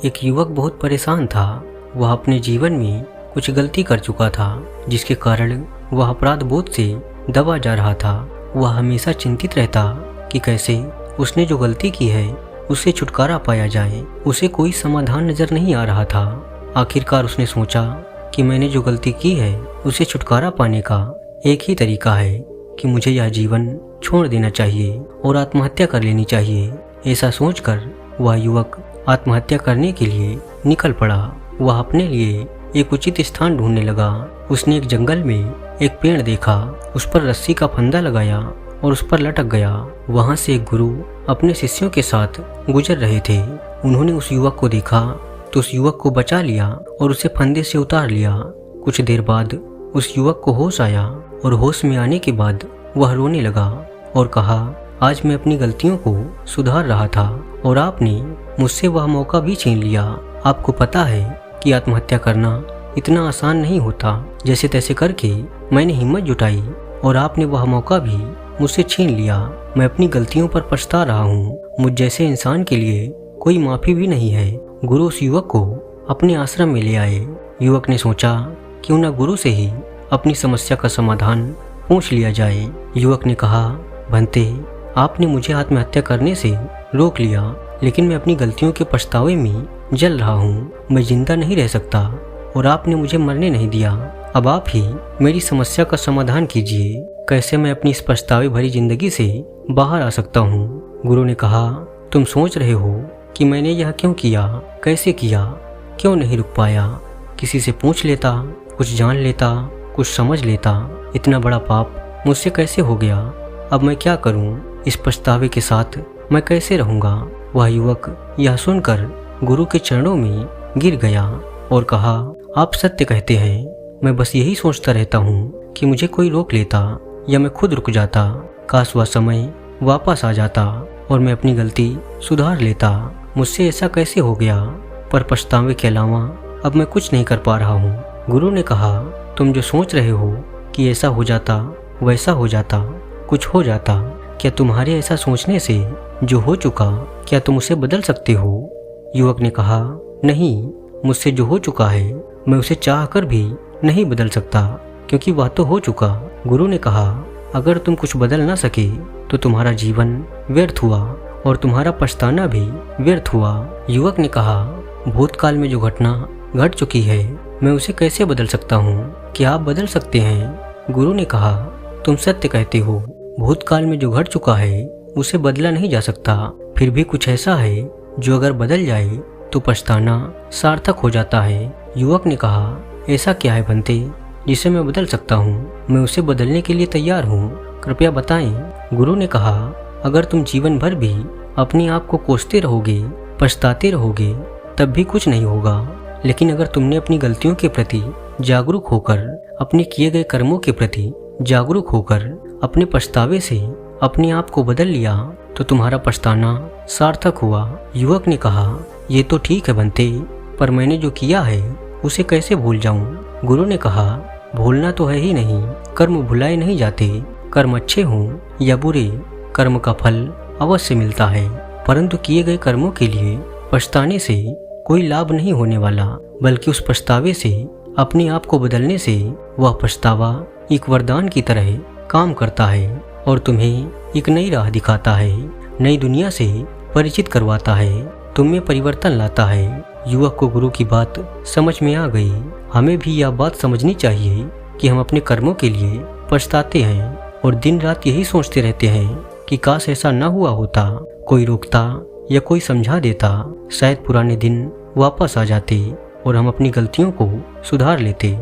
एक युवक बहुत परेशान था। वह अपने जीवन में कुछ गलती कर चुका था, जिसके कारण वह अपराध बोध से दबा जा रहा था। वह हमेशा चिंतित रहता कि कैसे उसने जो गलती की है उससे छुटकारा पाया जाए। उसे कोई समाधान नजर नहीं आ रहा था। आखिरकार उसने सोचा कि मैंने जो गलती की है उसे छुटकारा पाने का एक ही तरीका है कि मुझे यह जीवन छोड़ देना चाहिए और आत्महत्या कर लेनी चाहिए। ऐसा सोचकर वह युवक आत्महत्या करने के लिए निकल पड़ा। वह अपने लिए एक उचित स्थान ढूंढने लगा। उसने एक जंगल में एक पेड़ देखा, उस पर रस्सी का फंदा लगाया और उस पर लटक गया। वहां से एक गुरु अपने शिष्यों के साथ गुजर रहे थे। उन्होंने उस युवक को देखा तो उस युवक को बचा लिया और उसे फंदे से उतार लिया। कुछ देर बाद उस युवक को होश आया और होश में आने के बाद वह रोने लगा और कहा, आज मैं अपनी गलतियों को सुधार रहा था और आपने मुझसे वह मौका भी छीन लिया। आपको पता है कि आत्महत्या करना इतना आसान नहीं होता। जैसे तैसे करके मैंने हिम्मत जुटाई और आपने वह मौका भी मुझसे छीन लिया। मैं अपनी गलतियों पर पछता रहा हूँ। मुझ जैसे इंसान के लिए कोई माफी भी नहीं है। गुरु उस युवक को अपने आश्रम में ले आए। युवक ने सोचा क्यों न गुरु से ही अपनी समस्या का समाधान पूछ लिया जाए। युवक ने कहा, भंते, आपने मुझे आत्महत्या करने से रोक लिया, लेकिन मैं अपनी गलतियों के पछतावे में जल रहा हूँ। मैं जिंदा नहीं रह सकता और आपने मुझे मरने नहीं दिया। अब आप ही मेरी समस्या का समाधान कीजिए। कैसे मैं अपनी इस पछतावे भरी जिंदगी से बाहर आ सकता हूँ? गुरु ने कहा, तुम सोच रहे हो कि मैंने यह क्यों किया, कैसे किया, क्यों नहीं रुक पाया? किसी से पूछ लेता, कुछ जान लेता, कुछ समझ लेता। इतना बड़ा पाप मुझसे कैसे हो गया? अब मैं क्या करूं? इस पछतावे के साथ मैं कैसे रहूंगा? वह युवक यह सुनकर गुरु के चरणों में गिर गया और कहा, आप सत्य कहते हैं। मैं बस यही सोचता रहता हूँ कि मुझे कोई रोक लेता या मैं खुद रुक जाता। काश वह समय वापस आ जाता और मैं अपनी गलती सुधार लेता। मुझसे ऐसा कैसे हो गया? पर पछतावे के अलावा अब मैं कुछ नहीं कर पा रहा हूँ। गुरु ने कहा, तुम जो सोच रहे हो कि ऐसा हो जाता, वैसा हो जाता, कुछ हो जाता, क्या तुम्हारे ऐसा सोचने से जो हो चुका, क्या तुम उसे बदल सकते हो? युवक ने कहा, नहीं, मुझसे जो हो चुका है मैं उसे चाहकर भी नहीं बदल सकता, क्योंकि वह तो हो चुका। गुरु ने कहा, अगर तुम कुछ बदल ना सके तो तुम्हारा जीवन व्यर्थ हुआ और तुम्हारा पछताना भी व्यर्थ हुआ। युवक ने कहा, भूतकाल में जो घटना घट चुकी है मैं उसे कैसे बदल सकता हूँ? क्या आप बदल सकते हैं? गुरु ने कहा, तुम सत्य कहते हो। भूतकाल में जो घट चुका है उसे बदला नहीं जा सकता। फिर भी कुछ ऐसा है जो अगर बदल जाए तो पछताना सार्थक हो जाता है। युवक ने कहा, ऐसा क्या है भंते जिसे मैं बदल सकता हूँ? मैं उसे बदलने के लिए तैयार हूँ, कृपया बताएं। गुरु ने कहा, अगर तुम जीवन भर भी अपने आप को कोसते रहोगे, पछताते रहोगे, तब भी कुछ नहीं होगा। लेकिन अगर तुमने अपनी गलतियों के प्रति जागरूक होकर, अपने किए गए कर्मों के प्रति जागरूक होकर अपने पछतावे से अपने आप को बदल लिया तो तुम्हारा पछताना सार्थक हुआ। युवक ने कहा, ये तो ठीक है भंते, पर मैंने जो किया है उसे कैसे भूल जाऊं? गुरु ने कहा, भूलना तो है ही नहीं, कर्म भुलाए नहीं जाते। कर्म अच्छे हों या बुरे, कर्म का फल अवश्य मिलता है, परंतु किए गए कर्मों के लिए पछताने से कोई लाभ नहीं होने वाला, बल्कि उस पछतावे से अपने आप को बदलने से वह पछतावा एक वरदान की तरह काम करता है और तुम्हें एक नई राह दिखाता है, नई दुनिया से परिचित करवाता है, तुम में परिवर्तन लाता है। युवक को गुरु की बात समझ में आ गई। हमें भी यह बात समझनी चाहिए कि हम अपने कर्मों के लिए पछताते हैं और दिन रात यही सोचते रहते हैं कि काश ऐसा न हुआ होता, कोई रोकता या कोई समझा देता, शायद पुराने दिन वापस आ जाते और हम अपनी गलतियों को सुधार लेते।